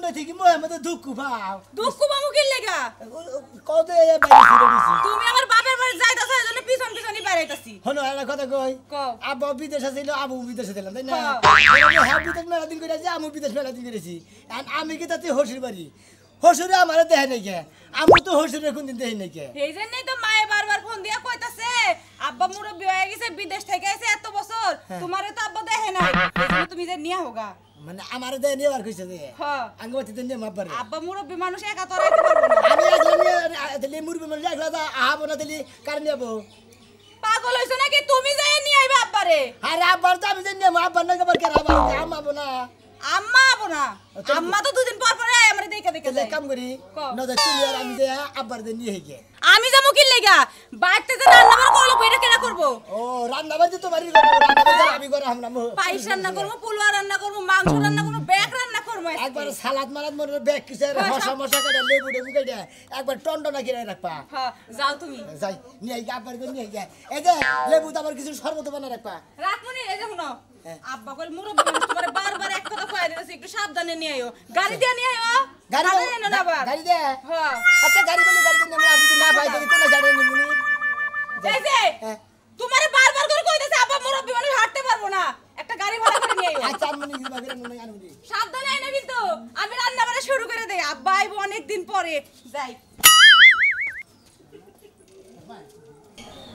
মনে থেকে মোহে মধ্যে দুঃখ পাও দুঃখ পাবো কি লাগা কত এই বাইরে ছিল দিছি তুমি আমার বাপের বাড়ি যাইতাছ এজন্য পিছন পিছনই বাইরাইতাছি হলো একটা কথা কই কও আব্বা বিদেশে ছিল আবু বিদেশে ছিলাম তাই না হ্যাঁ। হ্যাঁ বিদেশ মেলা দিন করেছি আমি বিদেশ মেলা দিন করেছি আমি কি তাতে হসুর বাড়ি হসুরে আমার দেখে নাই কে আমি তো হসুরে কোন দিন দেখি নাই কে এই জন্যই তো মায়ে বারবার ফোন দিয়া কইতাছে আব্বা মুরব্বি হয়ে গেছে বিদেশ থেকে এসে এত বছর তোমারে তো আব্বা দেখে না এজন্য তুমি যে নিয়া হোগা মানে আমার দেয় নিয়ে বার কইছে যে হ্যাঁ আঙ্গবাতি দেন নিয়ে মাপবার আব্বা মুরব্বি মানুষ একা তো রাইতে পারবো না আমি একলা নিয়ে দিলি মুরবি মানে একলা দা আহাবো না দিলি কার নিয়াবো পাগল হইছো নাকি তুমি যাই নিয়ে আইবা আব্বারে আরে আব্বার তো আমি দেন নিয়ে মাপবার না কেবার কেরা আবার আমাবো না আম্মা আবো না আম্মা তো দুদিন পর পরে আমারে দেখে দেখে তাহলে যায় কাম করি নজর তুই আর আমি যে আব্বার দেন নিয়ে গে আমি যাবো কি লাগা বাইতে যে রান্না বার করলো এটা কেনা করব ও রান্না বাজি তো বাড়ি রান্না বাজি আমি করে আমরা পায়েস রান্না করব পোলাও রান্না করব মাংস রান্না করব ব্যাগ রান্না করব একবার সালাদ মালাদ মনে ব্যাগ কিসে হসা মশা কাটা লেবু লেবু কাটা একবার টন্ডনা কিনে রাখবা হ্যাঁ যাও তুমি যাই নিয়ে গিয়ে আব্বার করে নিয়ে গিয়ে এই যে লেবু তো আবার কিছু শরবত বানা রাখবা রাখমনি এই যে শুনো আব্বা কল মুরব্বি মানুষ তোমারে বারবার এক কথা কইয়া দিতেছে একটু সাবধানে নিয়ে আইও গাড়ি দিয়ে নিয়ে আইও গাড়ি এনো না আবার গাড়ি দে হ্যাঁ আচ্ছা গাড়ি বলে গাড়ি দিন আমরা যদি না পাই তাহলে কোন গাড়ি নিমুনি এই যে তোমারে বারবার করে কইতেছে আব্বা মুরব্বি মানুষ হাঁটতে পারবো না একটা গাড়ি ভাড়া করে নিয়ে আইও আচ্ছা আমি নিয়ে বাগের মনে আনুনি সাবধানে আইনো কিন্তু আমি রান্না বাড়া শুরু করে দেই আব্বা আইবো অনেক দিন পরে যাই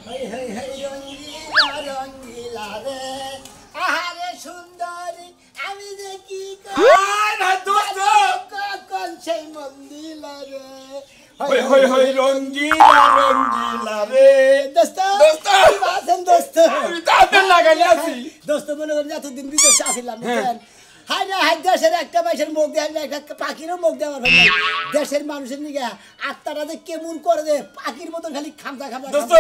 হেই হেই হেই রঙ্গিলা রঙ্গিলা রে আহারে সুন্দরী আমি যে কি আয় না দোস্ত কোন সেই মন্দিলা রে হই হই হই রঙ্গিলা রে দোস্ত দোস্ত আছেন দোস্ত আমি তাদের লাগাই আছি দোস্ত মনে করেন এতদিন বিদেশে আসিলাম বুঝছেন হাই না হাই দেশের একটা মানুষের মুখ দেয় না একটা পাখিরও মুখ দেওয়া ভাই দেশের মানুষের নিকে আত্মাটা যে কেমন করে দে পাখির মতন খালি খামচা খামচা দোস্ত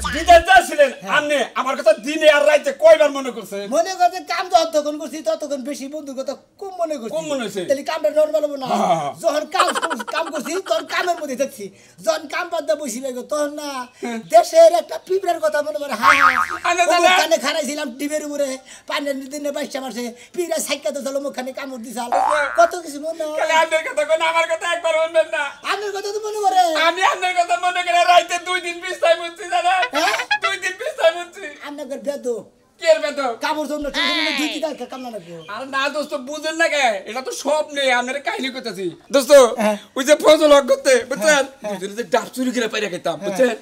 বিদেশ যাচ্ছিলেন আপনি আমার কথা দিনে আর রাইতে কয়বার মনে করছে মনে করছে কাম যতক্ষণ করছি ততক্ষণ বেশি বন্ধুর কথা কম মনে করছি কম মনে হয়েছে। তাহলে কামটা নর্মাল হবো না যখন কাম করছি তখন কামের মধ্যে থাকছি যখন কাম বাদ দিয়ে বসি লাগবে তখন না দেশের একটা পিঁপড়ার কথা মনে করে মুখখানে খারাইছিলাম টিভের উপরে পানের দিনে বাইশটা মাসে পিঁপড়া সাইকা তো চলো মুখখানে কামড় দিছাল কত কিছু মনে হয় আপনার কথা কোন আমার কথা একবার শুনবেন না আপনার কথা তো মনে করে আমি আপনার কথা মনে করে রাইতে 2 দিন বিছাই মুছছি জানেন 2 দিন বিছাই মুছছি আপনার বেদো কি এর বেতো কামড় জন্য দুই দিন কামনা রাখবো আর না দোস্ত বুঝেন না কে এটা তো সব নেই আপনার কাহিনী করতেছি দোস্ত ওই যে ফজল হক করতে বুঝছেন দুজনে যে ডাব চুরি করে পাইরা খেতাম বুঝছেন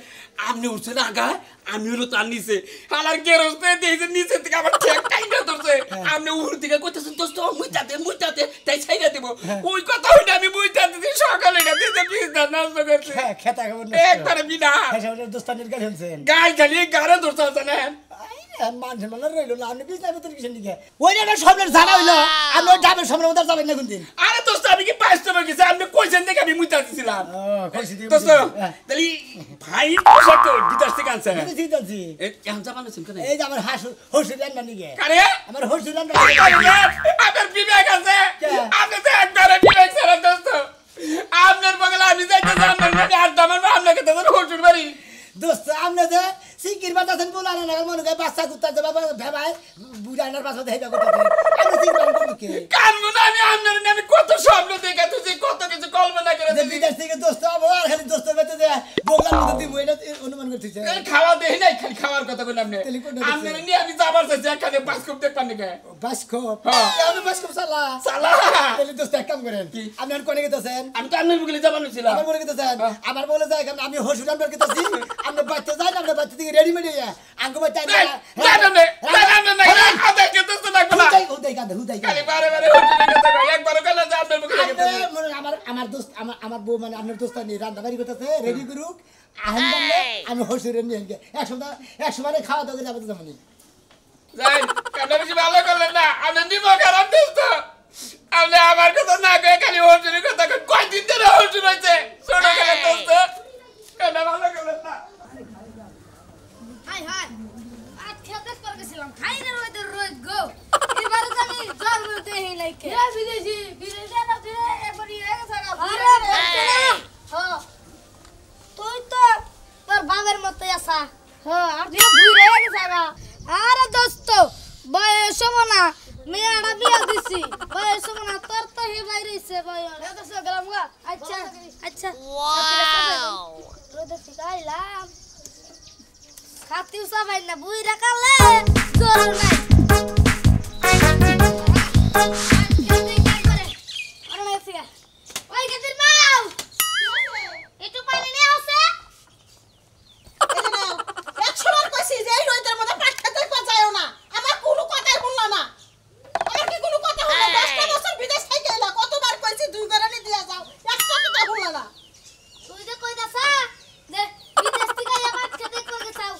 আপনি উঠছেন আগা আমি হলো তার নিচে আর গেরস্তে দিয়েছে নিচে থেকে আমার ঠেক টাইটা ধরছে আপনি উপর থেকে কইতেছেন দোস্ত মুইতাতে তাই ছাইরা দেব ওই কথা হইনা আমি মুইতাতে দিই সকালে না দিতে পিছটা নষ্ট করছে খেতা খবর না একবারে বিনা দোস্তানের গাড়ি হচ্ছেন গাই খালি গারে ধরছে জানেন মানুষের মানে রইলো না আপনি বিছনার ভিতরে কিসের দিকে ওই না স্বপ্নের জানা হইলো আপনি ওই ডাবের স্বপ্নের মধ্যে যাবেন না কোনদিন আরে দোস্ত আমি কি পাইছ তো গেছে আপনি কইছেন দেখে আমি মুইতা দিছিলাম দোস্ত তাহলে ভাই পোশাক তো বিদেশ থেকে আনছে ঠিক আছে এই কেমন জাপান আছেন কেন এই যে আমার হসুর রান্না নিয়ে কারে আমার হসুর রান্না আপনার বিবেক আছে আপনি তো একবারে বিবেক ছাড়া দোস্ত আপনার বগলে আমি যাইতে আপনার মানে আড্ডা মারবো আপনাকে তো হসুর বাড়ি দোস্ত আপনি যে সিকির বাদ আছেন বলা না মনে করে বাচ্চা কুত্তা যে বাবা ভেবাই বুড়ানার পাশে হেবা করতে আমি সিকির বাদ করতে কে কানবো না আমি আপনার আমি কত স্বপ্ন দেখে তুই কত কিছু কল্পনা করে যে বিদেশ থেকে দোস্ত আর খালি দোস্ত বেতে যে বোগার মধ্যে দিব এটা অনুমান করতেছে খাওয়া দেই নাই খালি খাওয়ার কথা বললাম না আপনার নিয়ে আমি যাবার চাইছি এখানে বাসকপ দেখবেন নাকি বাসকপ হ্যাঁ আমি বাসকপ সালা তাহলে দোস্ত এক কাম করেন আপনি আর কোনে গেছেন আমি তো আপনার বগলে যাবার ছিলাম আমার বলে গেছেন আমার বলে যায় আমি হসুর রান্না করতেছি আমরা বাচ্চা যাই না আমরা বাচ্চা থেকে রেডি মেডি আঙ্গো বাচ্চা না আদা কে দোস্ত লাগবে না হুদাই খালি বারে বারে হচ্ছে কথা কই একবার কইলা যে আপনার বগলে গেছে আমার দোস্ত আমার বউ মানে আপনার দোস্ত নিয়ে রান্না বাড়ি করতেছে রেডি করুক আহেন বানলে আমি হসুরের নিয়ে গিয়ে একসময় খাওয়া দাওয়া যাবে তো তেমনি যাই কেন বেশি ভালো করলেন না আপনি নিব খারাপ দোস্ত আপনি আমার কথা না কয়ে খালি হসুরের কথা কই কয়দিন ধরে হসুর হইছে ছোট গেলে দোস্ত কেন ভালো করলেন না হাই হাই আজ খেতে পর গেছিলাম খাই রে ওদের রোজ গো এবারে তো আমি জল বলতে হেই লাইকে হে বিদেশি না তুই একবারই এক সারা আরে হ্যাঁ তুই তো তোর বাবার মতো আসা হ্যাঁ আর তুই বুইরে গেছিস আরে দোস্ত বয়স না মেয়েটা বিয়া দিছি বয়স না তোর তো হে বাইরে সে ভাই এত সব গেলাম গা আচ্ছা আচ্ছা ওয়াও রোদে শিখাইলাম খাতিউ সবাই না বুই রাখালে জোর নাই আরে না এসে ওই গেদির মাও একটু পানি নিয়ে আসে এই যে নাও 100 বার কইছি যে এই রোদের মধ্যে পাট খেতে পাজায়ও না আমার কোনো কথাই শুনলা না আমার কি কোনো কথা হলো 10টা বছর বিদেশ থেকে এলা কতবার কইছি দুই গরানি দিয়া যাও একটা কথা শুনলা না তুই যে কইতাছা যে বিদেশ থেকে আবার খেতে করে চাও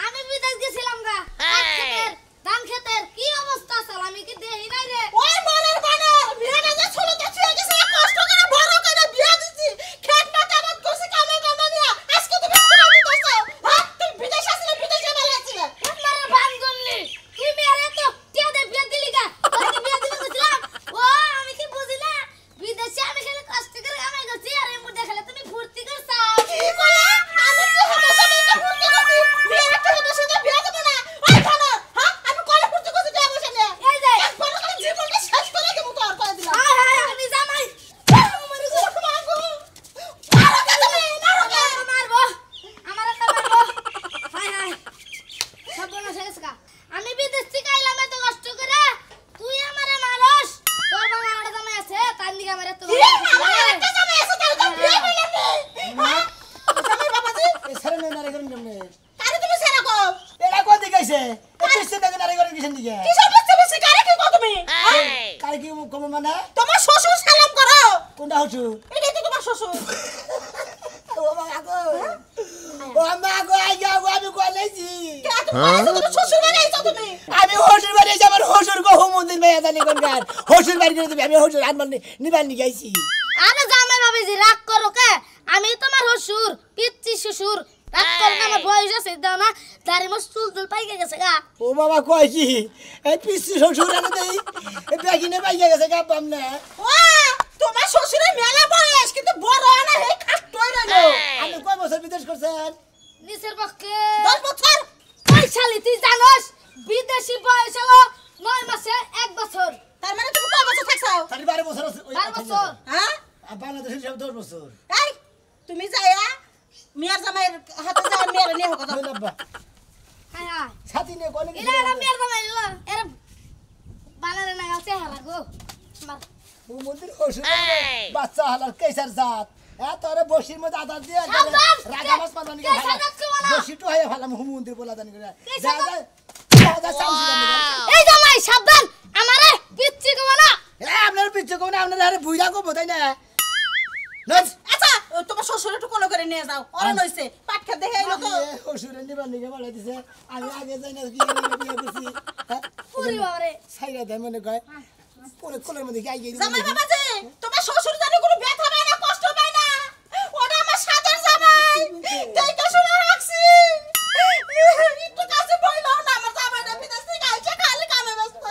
আমি বিদেশ গেছিলাম গা পাট খেতের ধান খেতের কি অবস্থা চাল আমি কি দেই নাই রে ওই মনের বানর বিয়াটা যে ছোটতে ছুঁয়ে গেছে কষ্ট করে বড় করে বিয়া দিছি খেত মাঠে আবাদ করছি কামে কামে নিয়া আজকে তুমি খুলে দিতেছো হ্যাঁ তুমি বিদেশ আসলে বিদেশে বেরিয়েছিলে আমার বান্ধবী তুই মেরে তো টিয়া দে বিয়া দিলি গা তোকে বিয়া দিতে কইছিলাম ও আমি কি বুঝি না বিদেশে আমি খালি কষ্ট করে কামাই করছি আর এই মুডে খেলে তুমি ফুর্তি করছাও কি বলে আমি যে হামেশা মেয়েকে ফুর্তি করছি বিয়ের একটা হতো সেটা বিয়া দেবো না ওই বানর হ্যাঁ আমি কলে ফুর্তি করছি বিয়া বসে নিয়ে এই যে একবার করে জীবনটা শেষ করে দেবো তো আর করে দিলাম হায় হায় আমি জামাই মারবো আমার একটা মারবো হায় হায় সব বনা শেষ গা আমি বিদেশ থেকে আইলাম এত কষ্ট করে তুই আমারে মারস তোর বাবা আমার জামাই আছে তার নিকে আমার এত এ সারে না নারে করেন কেমনে তুমি এরা কোন দিকে আইছে এ পিছন দিকে নারে করেন কিসের দিকে কারে কি কম মানে তোমার শ্বশুর সালাম করো কোনটা হচ্ছু এটাই তো তোমার শ্বশুর ও মা গো আই যাও আমি কলেছি তুমি শ্বশুর বাড়ি আইছো তুমি আমি হসুর বাড়ি যাই আমার হসুর গো মন্দির মেয়া জানি কোন গান হসুর বাড়ি করে দিবি আমি হসুর আনবার নিবার নি গাইছি আরে জামাই বাবাজি রাগ করো কে আমি তোমার শ্বশুর পিচ্চি শ্বশুর রাগ করো না আমার বয়স আছে দাও না দাড়ি মোস চুল পাইকে গেছে গা ও বাবা কয় কি এই পিসি শ্বশুর আনে দেই এই বেগিনে পাইয়া গেছে গা পাম না ও তোমার শ্বশুরের মেলা বয়স কিন্তু বড় না হে খাট্টই রইলো আপনি কয় বছর বিদেশ করছেন নিচের পক্ষে 10 বছর ওই শালি তুই জানোস বিদেশি বয়স হলো 9 মাসে 1 বছর তার মানে তুমি কয় বছর থাকছো তার 12 বছর আছে 12 বছর হ্যাঁ আর বাংলাদেশের সব 10 বছর এই তুমি যাইয়া মিয়ার জামাইয়ের হাতে যাওয়া মেয়ের নিয়ে হোক হইল আব্বা হায় হায় সাথী নিয়ে কোন এরা এরা মেয়ের জামাই এলো এরা বানারে না আছে হারা গো মার ও মন্দির হসুর বাচ্চা হালার কেসার জাত তোরে বসির মধ্যে আদার দিয়ে সাবধান! রাগা মাছ পালানি কে সাজাত খাওয়া না? বসি তো হয়ে ফেলাম হুমন্দির বলা জানি করে যা সাজাত? যা চামচি এই জামাই সাবধান আমারে পিচ্চি গো না আপনার পিচ্ছে কোন আপনার আরে বুইরা কো বোঝাই না নজ আচ্ছা তোমার শ্বশুর একটু কোলো করে নিয়ে যাও অরণ হইছে পাট খেতে দেখে এলো তো হসুরের নিবার নিকে বলে দিছে আমি আগে যাই না কি বিয়ে করছি পুরি বাবারে সাইরা দেয় মনে কয় পরে কোলের মধ্যে গাই গিয়ে জামাই বাবাজি তোমার শ্বশুর জানি কোনো ব্যথা পায় না কষ্ট পায় না ওটা আমার সাদের জামাই দেখে শুনে রাখছি একটু কাছে বইলো না আমার জামাইটা বিদেশ থেকে আইছে খালি কামে ব্যস্ত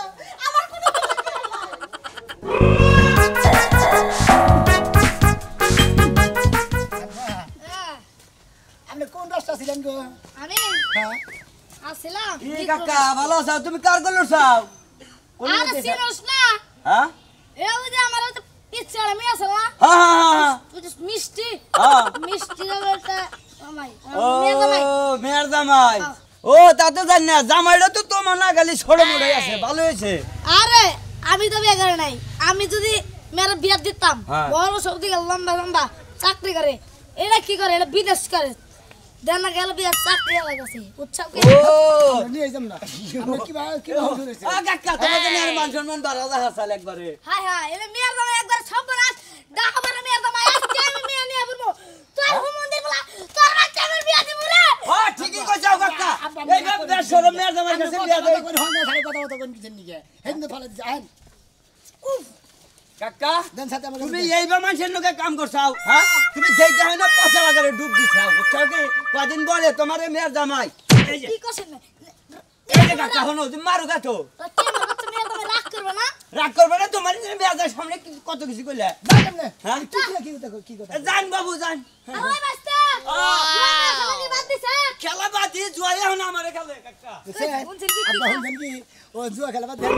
আমার কোনো আপনি কোন রাস্তা ছিলেন গো আমি হ্যাঁ আসিলাম কি কাকা ভালো আছো তুমি কার গল্ল চাও আরে সিনোস না হ্যাঁ এই ওই যে আমার তো পিচ্চি আর মেয়ে আছে না হ্যাঁ হ্যাঁ ওই যে মিষ্টি হ্যাঁ মিষ্টি ওটা জামাই ও মেয়ে জামাই মেয়ের জামাই ও তা তো জানি না জামাইটা তো তোমার না খালি ছোট মোড়াই আছে ভালো হয়েছে আরে আমি তো বিয়ে করে নাই আমি যদি মেয়ের বিয়ে দিতাম হ্যাঁ। বড় সব দিকে লম্বা লম্বা চাকরি করে এরা কি করে এরা বিদেশ করে দেন না গেল বিয়ে চাকরি লাগাছে উৎসব কি ও নিয়ে যাম না আপনি কি হসুর হইছে আ কাকা তোমার জন্য আর মান সম্মান বাড়া দেখা চাল একবারে হাই হাই এরা মেয়ের জামাই একবার সব বলাস ডাকা মারা মেয়ের জামাই আজকে আমি মেয়ে নিয়ে বলবো তোর হুমন্দির বলা তোর বাচ্চা আমার বিয়ে দিব রে হ্যাঁ ঠিকই কইছো কাকা এই গাব দেশ সরম মেয়ের জামাই কাছে বিয়া দেই কোন হন না কথা কোন কিছেন নিকে হেন ফলে যান কাকা দেন সাথে আমাকে তুমি এইবার মানুষের লোকে কাম করছাও হ্যাঁ তুমি যেইটা হয় না পচা লাগারে ডুব দিছাও বুঝছো কি কদিন বলে তোমার এই মেয়ের জামাই এই যে কি করছেন না এই যে কাকা হনো তুমি মারো কাটো কে আমার বাচ্চা মেয়ের জামাই রাগ করবে না রাগ করবে না তোমার এই মেয়ের সামনে কত কিছু কইলে যান না হ্যাঁ? কি কথা জান বাবু জান ওই বাচ্চা কি বাদ দিছে খেলা বাদি জুয়াই হন আমারে খেলে কাকা শুনছেন কি আপনি হন কি ও জুয়া খেলা বাদ দেন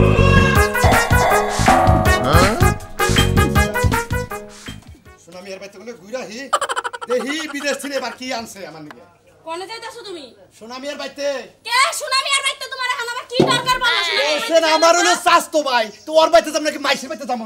সোনামি এর বাইতে কোনে ঘুরাহি দেহি বিদেশ থেকে এবার কি আনছে আমার নিকে কোনে যাইতাছো তুমি সোনামি এর বাইতে কে সোনামি আর বাইতে তোমার এখন আবার কি দরকার বলো ওসেন আমার হলো স্বাস্থ্য ভাই তো ওর বাইতে যাম নাকি মাইসের বাইতে যাম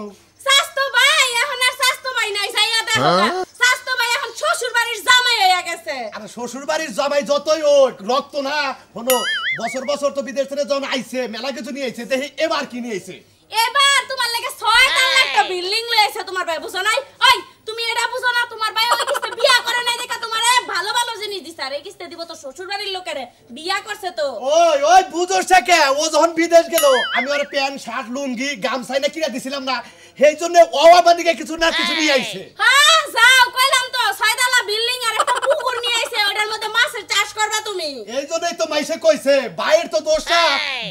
স্বাস্থ্য ভাই এখন আর স্বাস্থ্য ভাই নাই যাইয়া দেখো স্বাস্থ্য ভাই এখন শ্বশুর বাড়ির জামাই হইয়া গেছে আরে শ্বশুর বাড়ির জামাই যতই হোক রক্ত না হলো বছর বছর তো বিদেশ থেকে যখন আইছে মেলা কিছু নিয়ে আইছে দেখি এবার কি নিয়ে আইছে এবার তোমার লাগে 6 লাখ টাকা বিল্ডিং লইছে তোমার ভাই বুঝো নাই ওই তুমি এটা বুঝো না তোমার ভাই ওই কিস্তে বিয়া করে নাই দেখা তোমারে ভালো ভালো জিনিস দিছে আর এই কিস্তে দিব তো শ্বশুর বাড়ির লোকেরে বিয়া করছে তো ওই ওই বুঝোস কে ও যখন বিদেশ গেল আমি ওর প্যান্ট শার্ট লুঙ্গি গামছাই না কিনা দিছিলাম না সেই জন্য ও আমার দিকে কিছু না কিছু নিয়ে আইছে হ্যাঁ যাও কইলাম তো 6 তলা বিল্ডিং আর একটা পুকুর নিয়ে আইছে ওটার মধ্যে মাছের চাষ করবা তুমি এই জন্যই তো মাইসে কইছে বাইরের তো দোষটা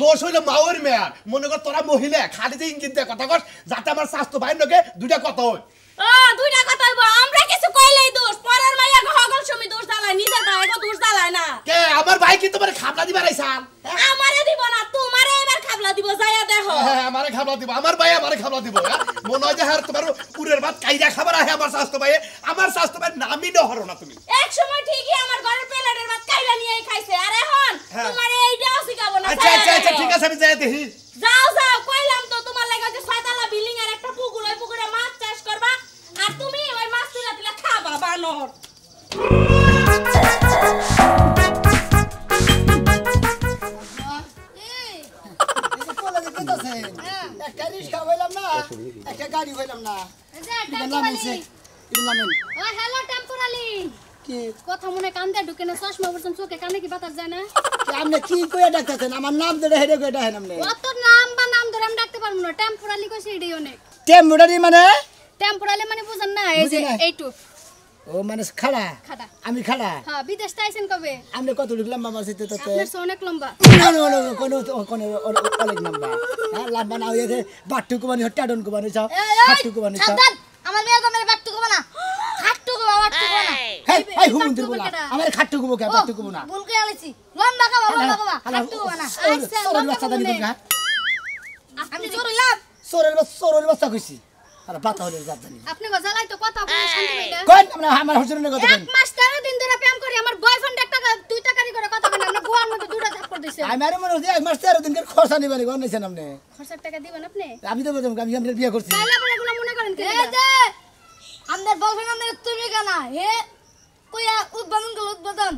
দোষ হইলো মাওয়ের মেয়ার মনে কর তোরা মহিলা খালি যে ইঙ্গিত দিয়ে কথা কস যাতে আমার স্বাস্থ্য ভাইয়ের লগে দুইটা কথা হয় ও দুইটা কথা হইবো আমরা কিছু কইলেই দোষ পরের মাইয়া হগল সময় দোষ দালায় নিজের ভাইকে দোষ দালায় না কে আমার ভাই কি তোমার খাবলা দিবার আইছান আমারে দিব না তোমারে এবার খাবলা দিব যাইয়া দেখো হ্যাঁ আমারে খাবলা দিব আমার ভাই আমারে খাবলা দিব মনে হয় যে হ্যাঁ তোমার পুরের ভাত কাইরা খাবার আহে আমার স্বাস্থ্য ভাইয়ের নামই নহরো না তুমি এক সময় ঠিকই আমার ঘরের প্লেটের ভাত কাইলা নিয়েই খাইছে আর এখন তোমারে এইটাও শিখাবো না আচ্ছা আচ্ছা আচ্ছা ঠিক আছে আমি যাই দেখি যাও যাও কইলাম তো তোমার লাগা যে 6 তলা বিল্ডিং আর একটা পুকুর ওই পুকুরে মাছ চাষ করবা আর তুমি ওই মাছ তুলা তুলা খাবা বানর একটা রিক্সা হইলাম না একটা গাড়ি হইলাম না হ্যালো টেম্পোরালি কি কথা মনে কান দিয়ে ঢুকে না চশমা পড়ছেন চোখে কানে কি বাতাস যায় না আপনি কি কইয়া ডাকতেছেন আমার নাম ধরে হেডে কইয়া ডাকেন আপনি অত নাম বা নাম ধরে আমি ডাকতে পারবো না টেম্পোরালি কইছে এটাই অনেক টেম্পোরারি মানে টেম্পোরালি মানে বুঝেন না এই যে বুঝি না। এইটু ও মানে খাড়া খাড়া। আমি খাড়া হ্যাঁ বিদেশ আইছেন কবে আপনি কত ঢুকলাম আমার সাথে তো আপনার সে অনেক লম্বা কোনো অনেক নাম্বার হ্যাঁ লাম্বা না হয়ে বাট্টুকু বানি টাডন কু বানি চাও হাট্টুকু বানি চাও আমার মেয়ে তো মেরে বাট্টু কবা না খাট্টু কবা বাট্টু কবা না এই হুমুন্দির বলা আমার খাট্টুকু বকে বাট্টুকু না ভুল করে আইছি লম্বা কবা খাট্টু কবা না আচ্ছা সরের বাচ্চা দানি বকা আপনি জোর হইলাম সরের বাচ্চা কইছি আর বাতা হলে জাত জানি আপনি গজালাই তো কথা বলে শান্তি পাইলে কোন আমরা আমার হুজুরের কথা এক মাস 13 দিন ধরে প্রেম করি আমার বয়ফ্রেন্ড একটা দুই টাকারি করে কথা বলে আপনি গোয়ার মধ্যে দুটো থাপ্পড় দিছে আমি আর মনে হচ্ছে এক মাস 13 দিন খরচা নিবানি কোন নিছেন আপনি খরচার টাকা দিবেন আপনি আমি তো বললাম আমি আমরা বিয়ে করছি তাইলে আপনি এগুলো মনে করেন কি এই যে আমাদের বয়ফ্রেন্ড আমাদের তুমি কেনা হে কইয়া উদ্বোধন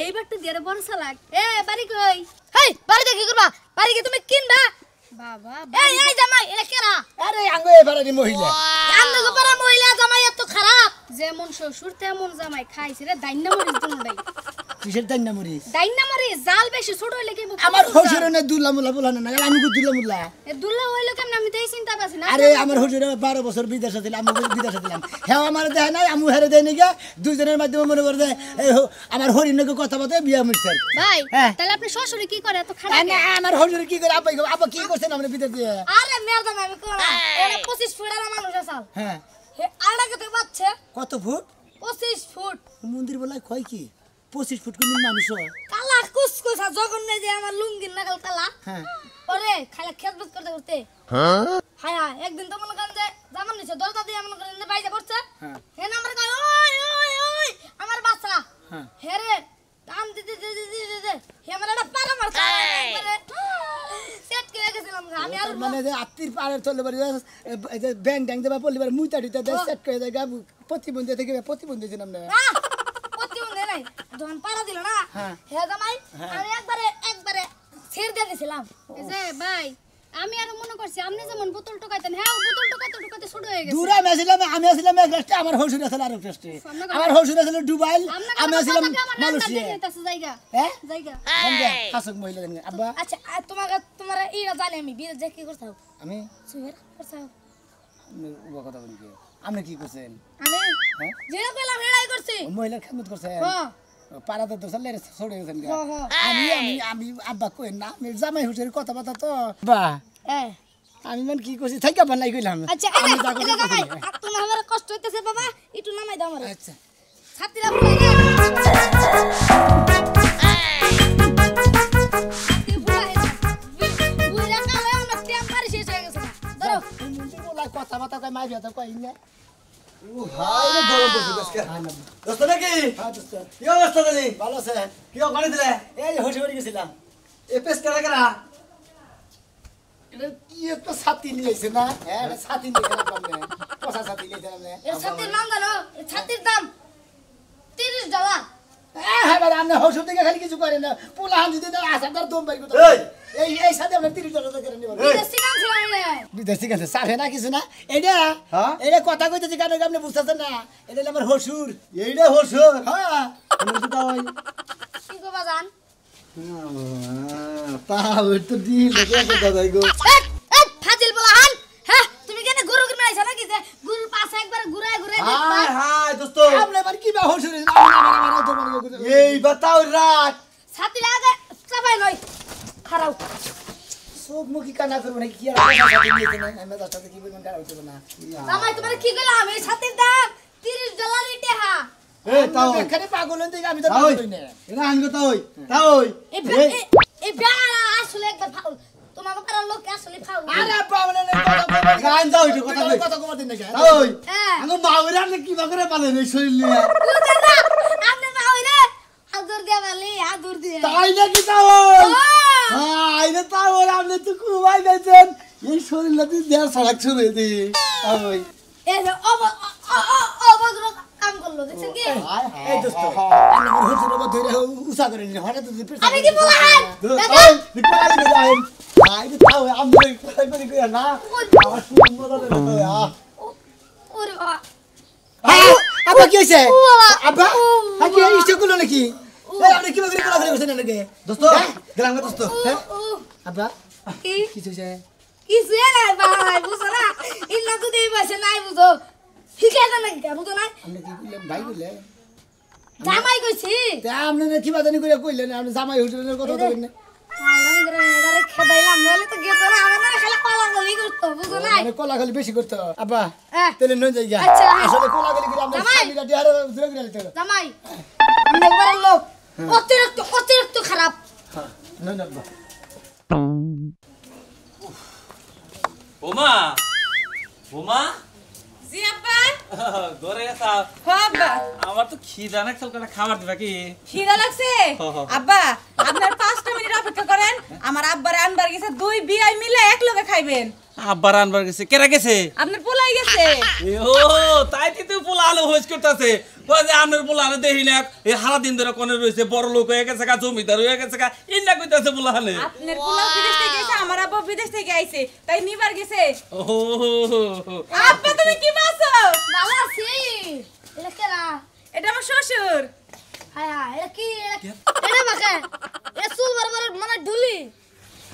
এইবার তো দিয়ে বড় সালাক এ বাড়ি কই হেই বাড়ি দেখি করবা বাড়ি কি তুমি কিনবা বাবা এই এই জামাই এরা কেরা আরে আঙ্গো এবারে মহিলা আন্দা গোপারা মহিলা জামাই এত খারাপ যেমন শ্বশুর তেমন জামাই খাইছে রে দাইন্না মরিস দুনোটাই কিসের দান্না মরিস দাইন্না মরিস জাল বেশি ছোট হইলে কি আমার শ্বশুরের না দুলা মুলা বলা না আমি কো দুলা মুলা এ দুল্লা হইলো কেমন আমি তো এই চিন্তা পাচ্ছি না আরে আমার হুজুরে 12 বছর বিদেশে ছিল আমি বিদেশে ছিলাম হ্যাঁ আমার দেয় নাই আমি হেরে দেয় নাকি দুইজনের মাধ্যমে মনে করে দেয় আমার হরিণকে কথা বলতে বিয়া মিটছে ভাই হ্যাঁ। তাহলে আপনি শ্বশুরে কি করে এত খারাপ না আমার হুজুরে কি করে আপা কি করছেন আমরা বিদেশে আরে মেয়ের দাম আমি কোনা এরা 25 ফুট আর মানুষ আসাল হ্যাঁ হে আড়াকে তো বাচ্চা কত ফুট 25 ফুট মন্দির বলাই কয় কি 25 ফুট কোন মানুষ হয় কালা কুসকুসা জগন্নে যে আমার লুঙ্গির নাগাল কালা হ্যাঁ ওরে খালা খেলবত করতে করতে হ্যাঁ হ্যাঁ একদিন তো মনে করেন যে জামান নিছে দরজা দিয়ে মনে করেন বাইরে পড়ছে হ্যাঁ হে নাম্বার কয় ওই ওই ওই আমার বাচ্চা হ্যাঁ হে রে টান দিতে দিতে হে আমার একটা পারা মারছে একবারে সেট করে গেছিলাম আমি আর মানে যে আত্মীর পাড়ের চলে বাড়ি এই যে ব্যাংক ট্যাঙ্ক দেবা পলিবার মুইতা দিতে সেট করে দেয় প্রতিবন্ধী থেকে প্রতিবন্ধী ছিলাম না প্রতিবন্ধী নাই যখন পারা দিল না হ্যাঁ। হে জামাই আমি একবারে ছেড়ে দিয়ে দিছিলাম এই যে ভাই আমি আর মনে করছি আপনি যেমন বোতল টোকাইতেন হ্যাঁ বোতল টোকাইতে ছোট হয়ে গেছে দূরে আমি আসলাম এক রাষ্ট্রে আমার হসুর আসলে আরেক রাষ্ট্রে আমার হসুর আসলে দুবাই আমি আসলাম মালয়েশিয়া জায়গা হ্যাঁ জায়গা হাসক মহিলা জানি আব্বা আচ্ছা আর তোমার এইটা জানি আমি বিয়ে যে কি করছাও আমি সুহের করছাও ও কথা বলি কি আপনি কি করছেন আমি হ্যাঁ যেটা কইলাম এটাই করছি মহিলার খেদমত করছেন হ্যাঁ পাড়াতে তো চলে ছড়ে গেছেন হ্যাঁ। আমি আব্বা কই না আমি জামাই হুসের কথা বাতা তো বা হ্যাঁ আমি মানে কি করছি থাইকা বানাই কইলাম আচ্ছা আমি এটা যা করছি এটা ভাই করছি। তুমি আমার কষ্ট হইতেছে বাবা একটু নামাই দাও আমারে আচ্ছা ছাত্রীরা ফুলাই না ছাত্রী ফুলাই বুইরা কালে আমরা টেম পারি শেষ হয়ে গেছে না ধরো কথা বাতা কই মাই বিয়া তো কই না হাই রে গরম পড়ছে আজকে দোস্ত নাকি হ্যাঁ দোস্ত কি অবস্থা তালি ভালো আছে কি করে দিলে এই যে হসে বাড়ি গেছিলাম এ পেস কারা কারা এটা কি একটা ছাতি নিয়েছে না হ্যাঁ এটা ছাতি নিয়ে গেলাম পচা ছাতি নিয়েছে না এর ছাতির নাম জানো এর ছাতির দাম $30 হ্যাঁ ভাই আপনি হসুর দিকে খালি কিছু করেন না পোলা হান যদি আসাদার দম পাই করতে এই সাথে আপনি $30 করে নেবেন বিদেশি গান ছিল রে বিদেশি গেছে সাফে না কিছু না এইটা হ্যাঁ? এটা কথা কইতেছি কেন আপনি বুঝতেছেন না এটা হলো আমার হসুর এইটা হসুর হ্যাঁ কি গো বাজান তা ওই তো দিল দাদাই গো ফাজিল বলা হান হ্যাঁ তুমি কেন গরু কিনে আইছ নাকি যে গরুর পাশে একবার ঘুরায় ঘুরায় দেখবা হাই হাই দোস্ত আপনি এবার কি বা হসুর এই বাতাও রাত ছাতির আগে চাপাই নয় খারাও সব মুখি কানা করবো না কি আর সাথে নিয়েছে না আমি তার সাথে কি বলবেন কারা হইতো না জামাই তোমার কি কইলাম এই ছাতির দাম $30 ইটেহা এই তাও এখানে পাগল হইতে আমি তো তাও পাগল হই না এটা আনগো তাও এই বেড়া আসলে একবার ফাউল তোমাকে পারার লোক আসলে ফাউল আরে পাগল না কথা গান দাও এটা কথা কই কথা কবার দিন না তাও হ্যাঁ আঙ্গো মাউরা না কি বাগরে পালে রে শরীর নিয়ে বুঝছেন না আপনি না হইরে আদর দিয়া বলি আদর দিয়া তাই নাকি তাও হাই রে তাও আপনি তো কুবাই গেছেন এই শরীর লাগি দেড় সড়ক ছুড়ে দি তাও এই যে অভদ্র কাম করলো দেখছেন কি এই দোস্ত আমি হসুর মত ধরে উসা করে নি হঠাৎ তুই আমি কি বললাম ওই নিকাল গে যাই হাই রে তাও আমি কই কই কই না আমার খুব মজা লাগে ওরে বাবা আব্বা কি হইছে ও বাবা। আব্বা কি ইচ্ছে করলো নাকি এই আপনি কি বকরি কোলা করে বসেন নাকি দোস্ত গেলাম গো দোস্ত ও আব্বা কি কি হইছে কিছু নাই ভাই বুঝো না ইন্না তো দেই বসে নাই বুঝো শিখে দেন নাকি বুঝো না আপনি কি কইলেন ভাই কইলেন জামাই কইছি তা আপনি কি বাদানি করে কইলেন আপনি জামাই হুজুরের কথা কইলেন না আমরা করে এদারে খেদাইলাম বলে তো গেছে না আমরা খালি পালা গলি করতে বুঝো না মানে কোলা খালি বেশি করতে আব্বা হ্যাঁ। তেলে নই যাই গা আচ্ছা। আসলে কোলা খালি করে আমরা জামাই। স্বামীরা ডিহারে দূরে করে নিতে জামাই আমরা একবার লোক অতিরিক্ত খারাপ হ্যাঁ না না আব্বা বোমা বোমা জি আব্বা ঘরে আসা হো আব্বা আমার তো খিদা না কালকে খাবার দিবা কি খিদা লাগছে আব্বা আপনার 5টা মিনিট অপেক্ষা করেন আমার আব্বার আনবার গেছে 2 বিয়াই মিলে এক লগে খাইবেন আব্বার আনবার গেছে কেরা গেছে আপনার পোলাই গেছে ও তাই কি তুই পোলা আলো হইস করতেছে ওই যে আপনার পোলা আলো দেখি না এই হারা দিন ধরে কোনে রইছে বড় লোক হয়ে গেছে গা জমিদার হয়ে গেছে গা ইন্না কইতাছে পোলা হালে আপনার পোলা বিদেশ থেকে গেছে আমার আব্বা বিদেশ থেকে আইছে তাই নিবার গেছে ও আব্বা তুমি কি বাসো ভালো আছি এটা কেরা এটা আমার শ্বশুর হায় হায় এটা কি এটা বাকে এটা চুল বরাবর মানে ঢুলি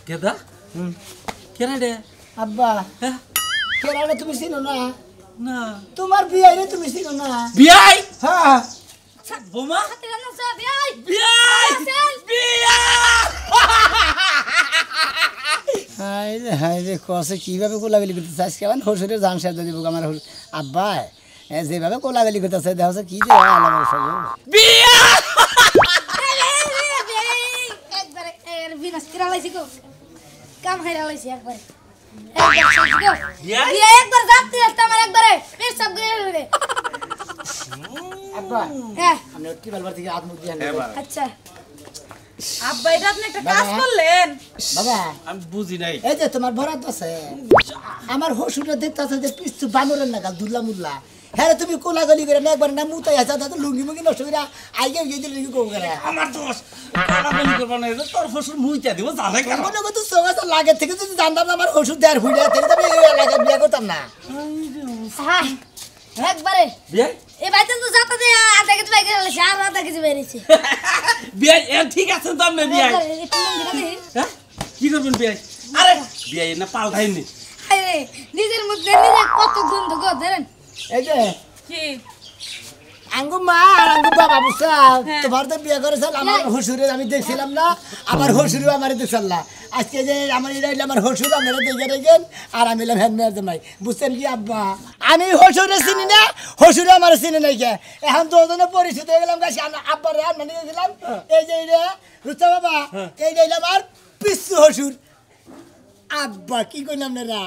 কেদা কেরা রে আব্বা হ্যাঁ? কেরানে তুমি চিনো না না তোমার বিয়াইরে তুমি চিনো না বিয়াই হ্যাঁ বোমা হাতে রান্না সব এই বিয়াই বিয়াই হাই রে কসে কিভাবে কোলাগালি করতেছে আজকে আমার হসুরের জান সাথে দিব আমার আব্বা যেভাবে কোলাগালি করতেছে দেখো কি যে আলাদা সব বিয়া একবারে এর বিনাশ করে লাইছি গো কাম হাইরা লাইছি একবারে বিয়াই? একবার যাত্রী আসতে আমার একবারে পেশাব করে রে আব্বা হ্যাঁ আমি কি বলবার থেকে আত্মুখ দিয়ে আচ্ছা আব্বা এটা আপনি একটা কাজ করলেন বাবা আমি বুঝি নাই এই যে তোমার বরাত আছে আমার হসুরটা দেখতেছে যে পিস্তু বানরের নাগাল দুল্লা মুল্লা হ্যাঁ রে, তুমি কোলাগালি করে না একবার না মুতাই আসা তো লুঙ্গি মুঙ্গি নষ্ট করে আইগে গিয়ে দিলে কি করবো করে আমার দোষ কারাবলি করবা না তোর ফসল মুইতা দিব জানে কেন মনে করতো সোগাছ লাগে থেকে যদি জানতাম না আমার ওষুধ দেওয়ার হুইলে তাহলে তো আমি এই এলাকায় বিয়ে করতাম না হ্যাঁ একবারে বিয়াই এই বাইতে তো যাতা দে আধা কেজি বাইকে লাইছি আর আধা কেজি বেরিয়েছে বিয়াই এ ঠিক আছে তো আমি বিয়াই হ্যাঁ কি করবেন বিয়াই আরে বিয়াই না পাল্টাইনি আরে নিজের মধ্যে নিজে কত গন্ধ গো ধরেন এই যে কি আঙ্গু মা আর আঙ্গু বাবা বুঝছা তোমার তো বিয়ে করেছিল আমার হসুরের আমি দেখছিলাম না আমার হসুরও আমার দেখছিল না আজকে যে আমার এটা হইলো আমার হসুর আপনারা দেখে রেখেন আর আমি হলাম হ্যান্ড মেয়ার জামাই বুঝছেন কি আব্বা আমি হসুরে চিনি না হসুরে আমার চিনি নাই কে এখন দুজনে পরিচিত হয়ে গেলাম গাছ আব্বার রান মানে গেছিলাম এই যে এটা রুচা বাবা এই যে আমার পিসু হসুর আব্বা কি কইলাম না